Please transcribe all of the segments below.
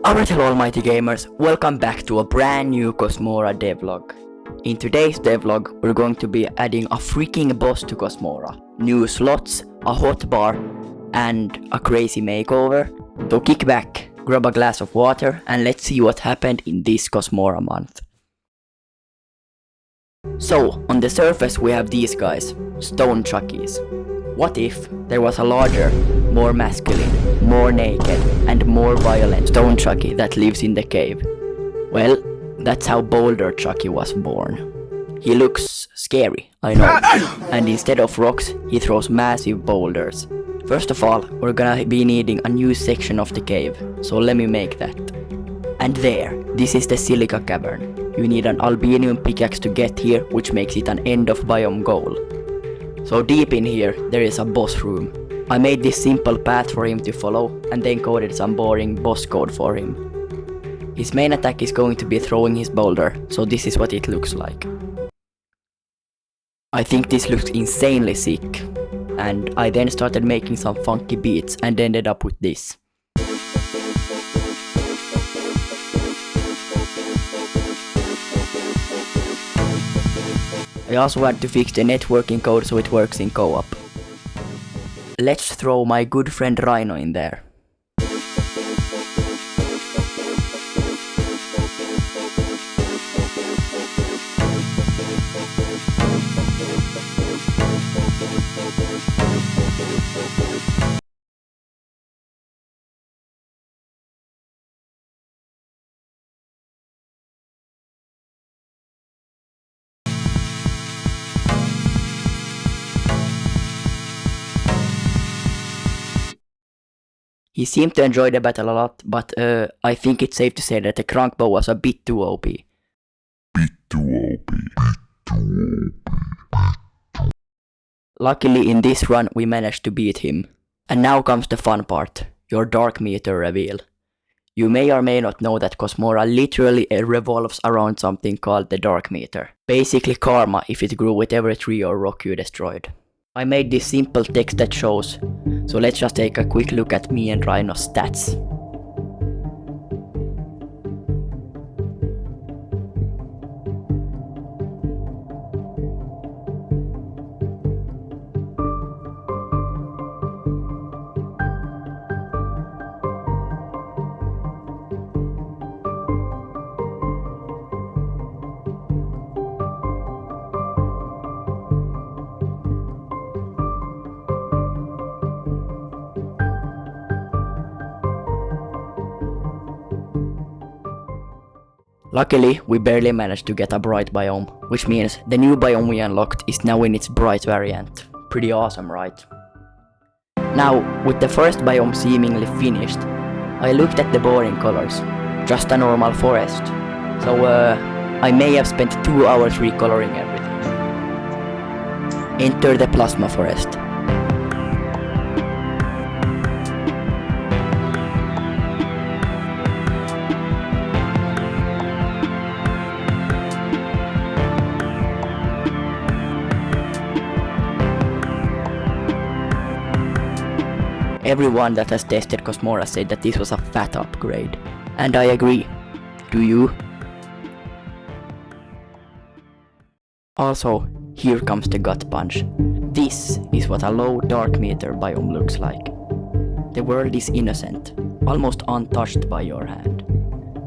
Alright, hello almighty gamers, welcome back to a brand new COSMORA devlog. In today's devlog, we're going to be adding a freaking boss to COSMORA, new slots, a hotbar, and a crazy makeover. So kick back, grab a glass of water, and let's see what happened in this COSMORA month. So, on the surface we have these guys, stone chuckies. What if there was a larger, more masculine, more naked, and more violent stone chucky that lives in the cave? Well, that's how Boulder Chucky was born. He looks scary, I know, and instead of rocks, he throws massive boulders. First of all, we're gonna be needing a new section of the cave, so let me make that. And there, this is the silica cavern. You need an albinium pickaxe to get here, which makes it an end of biome goal. So deep in here, there is a boss room. I made this simple path for him to follow and then coded some boring boss code for him. His main attack is going to be throwing his boulder, so this is what it looks like. I think this looks insanely sick, and I then started making some funky beats and ended up with this. I also had to fix the networking code so it works in co-op. Let's throw my good friend Rhino in there. He seemed to enjoy the battle a lot, but I think it's safe to say that the cronkbow was a bit too OP. Luckily in this run we managed to beat him. And now comes the fun part, your dark meter reveal. You may or may not know that COSMORA literally revolves around something called the dark meter. Basically karma if it grew with every tree or rock you destroyed. I made this simple text that shows, so let's just take a quick look at me and Rhino's stats. Luckily, we barely managed to get a bright biome, which means the new biome we unlocked is now in its bright variant. Pretty awesome, right? Now, with the first biome seemingly finished, I looked at the boring colors. Just a normal forest. So, I may have spent 2 hours recoloring everything. Enter the plasma forest. Everyone that has tested COSMORA said that this was a fat upgrade. And I agree. Do you? Also, here comes the gut punch. This is what a low dark meter biome looks like. The world is innocent, almost untouched by your hand.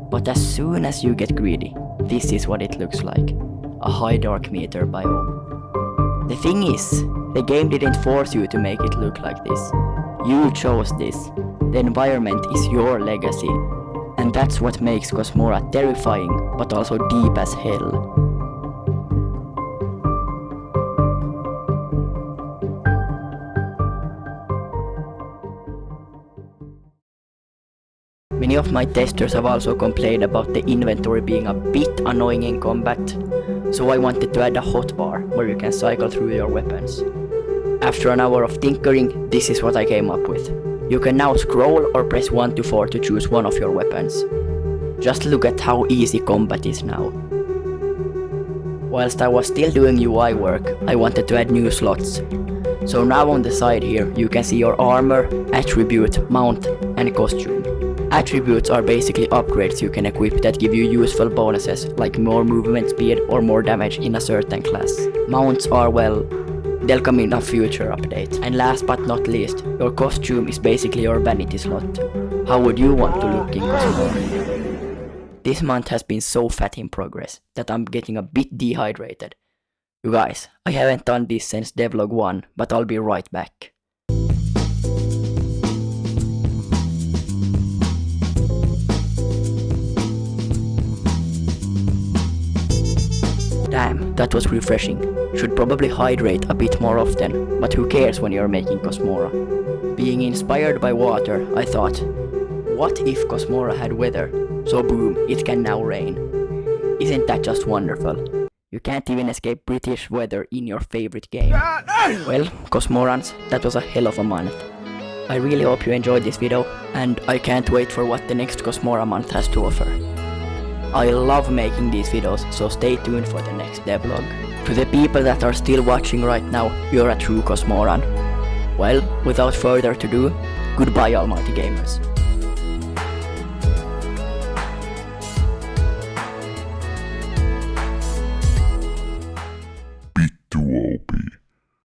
But as soon as you get greedy, this is what it looks like. A high dark meter biome. The thing is, the game didn't force you to make it look like this. You chose this. The environment is your legacy. And that's what makes COSMORA terrifying, but also deep as hell. Many of my testers have also complained about the inventory being a bit annoying in combat, so I wanted to add a hotbar where you can cycle through your weapons. After an hour of tinkering, this is what I came up with. You can now scroll or press 1 to 4 to choose one of your weapons. Just look at how easy combat is now. Whilst I was still doing UI work, I wanted to add new slots. So now on the side here you can see your armor, attribute, mount and costume. Attributes are basically upgrades you can equip that give you useful bonuses like more movement speed or more damage in a certain class. Mounts are, well, they'll come in a future update. And last but not least, your costume is basically your vanity slot. How would you want to look in COSMORA? This month has been so fat in progress that I'm getting a bit dehydrated. You guys, I haven't done this since devlog 1, but I'll be right back. Damn, that was refreshing. Should probably hydrate a bit more often, but who cares when you're making COSMORA? Being inspired by water, I thought, what if COSMORA had weather? So boom, it can now rain. Isn't that just wonderful? You can't even escape British weather in your favorite game. Well, COSMORANs, that was a hell of a month. I really hope you enjoyed this video, and I can't wait for what the next COSMORA month has to offer. I love making these videos, so stay tuned for the next devlog. To the people that are still watching right now, you're a true COSMORAN. Well, without further ado, goodbye almighty gamers.